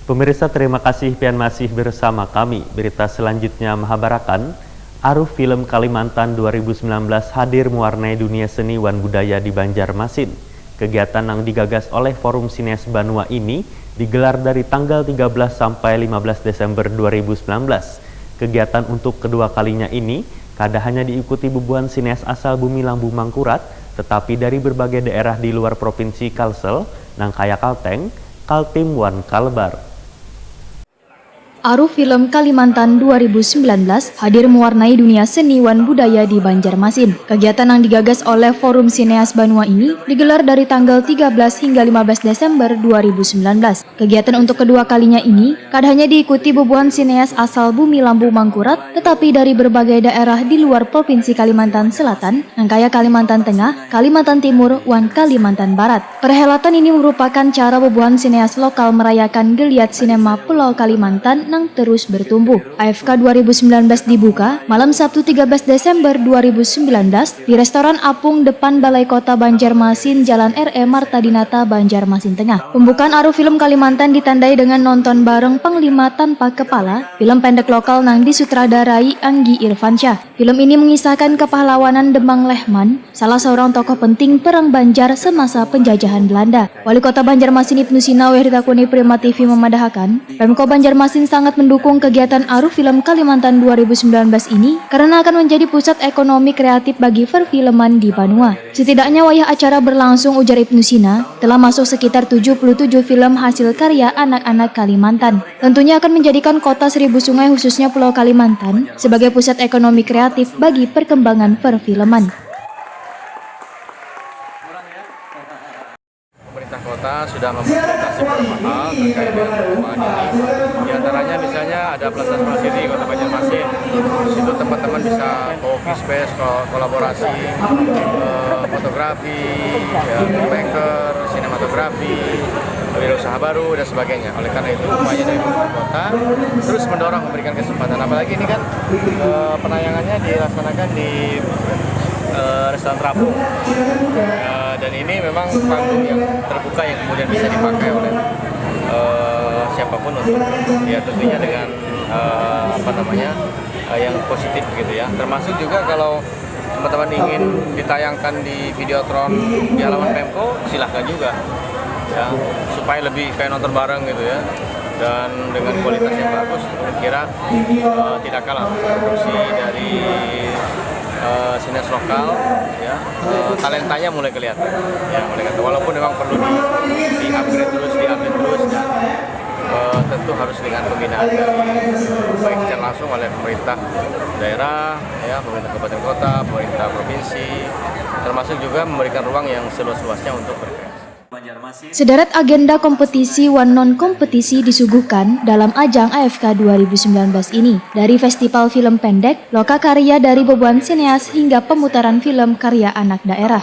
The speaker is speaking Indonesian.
Pemirsa, terima kasih pian masih bersama kami. Berita selanjutnya Mahabarakan, Aruf Film Kalimantan 2019 hadir mewarnai dunia seni wan budaya di Banjarmasin. Kegiatan yang digagas oleh Forum Sineas Banua ini digelar dari tanggal 13 sampai 15 Desember 2019. Kegiatan untuk kedua kalinya ini kada hanya diikuti bubuhan sineas asal Bumi Lambu Mangkurat, tetapi dari berbagai daerah di luar provinsi Kalsel, Nangkaya Kalteng, Kaltim wan Kalbar. Aruf Film Kalimantan 2019 hadir mewarnai dunia seni wan budaya di Banjarmasin. Kegiatan yang digagas oleh Forum Sineas Banua ini digelar dari tanggal 13 hingga 15 Desember 2019. Kegiatan untuk kedua kalinya ini kada hanya diikuti bubuhan sineas asal Bumi Lambu Mangkurat, tetapi dari berbagai daerah di luar Provinsi Kalimantan Selatan, Nangkaya Kalimantan Tengah, Kalimantan Timur, wan Kalimantan Barat. Perhelatan ini merupakan cara bubuhan sineas lokal merayakan geliat sinema Pulau Kalimantan yang terus bertumbuh. AFK 2019 dibuka malam Sabtu 13 Desember 2019 di Restoran Apung depan Balai Kota Banjarmasin, Jalan RE Marta Dinata, Banjarmasin Tengah. Pembukaan Aruf Film Kalimantan ditandai dengan nonton bareng Panglima Tanpa Kepala, film pendek lokal yang disutradarai Anggi Irfansyah. Film ini mengisahkan kepahlawanan Demang Lehman, salah seorang tokoh penting perang Banjar semasa penjajahan Belanda. Wali Kota Banjarmasin Ibnu Sina Wehritakuni Prima TV memadahkan, Pemko Banjarmasin sangat mendukung kegiatan Aruf Film Kalimantan 2019 ini karena akan menjadi pusat ekonomi kreatif bagi perfilman di Banua. Setidaknya wayah acara berlangsung, ujar Ibnu Sina, telah masuk sekitar 77 film hasil karya anak-anak Kalimantan. Tentunya akan menjadikan kota Seribu Sungai khususnya Pulau Kalimantan sebagai pusat ekonomi kreatif bagi perkembangan perfilman. Pemerintah kota sudah memfasilitasi beberapa hal terkait dengan perkembangan ini. Di antaranya misalnya ada Plaza Smart City Kota Banjarmasin. Di situ teman-teman bisa co-working space, kolaborasi, fotografi, filmmaker, sinematografi, wirausaha baru dan sebagainya. Oleh karena itu upaya dari pemerintah kota terus mendorong memberikan kesempatan. Apalagi ini kan penayangannya dilaksanakan di Restoran Terapung, dan ini memang panggung yang terbuka yang kemudian bisa dipakai oleh siapapun untuk ya tentunya dengan yang positif gitu ya. Termasuk juga kalau teman-teman ingin ditayangkan di Videotron di halaman Pemko, silahkan juga ya, supaya lebih kayak nonton bareng gitu ya, dan dengan kualitas yang bagus. Kira tidak kalah produksi dari sineas lokal ya, talentanya mulai kelihatan ya, walaupun memang perlu di-upgrade terus dan tentu harus dengan pembinaan dari baik secara langsung oleh pemerintah daerah ya, pemerintah kabupaten kota, pemerintah provinsi, termasuk juga memberikan ruang yang seluas-luasnya untuk berkreasi. Sederet agenda kompetisi wan non-kompetisi disuguhkan dalam ajang AFK 2019 ini, dari festival film pendek, loka karya dari bubuhan sineas hingga pemutaran film karya anak daerah.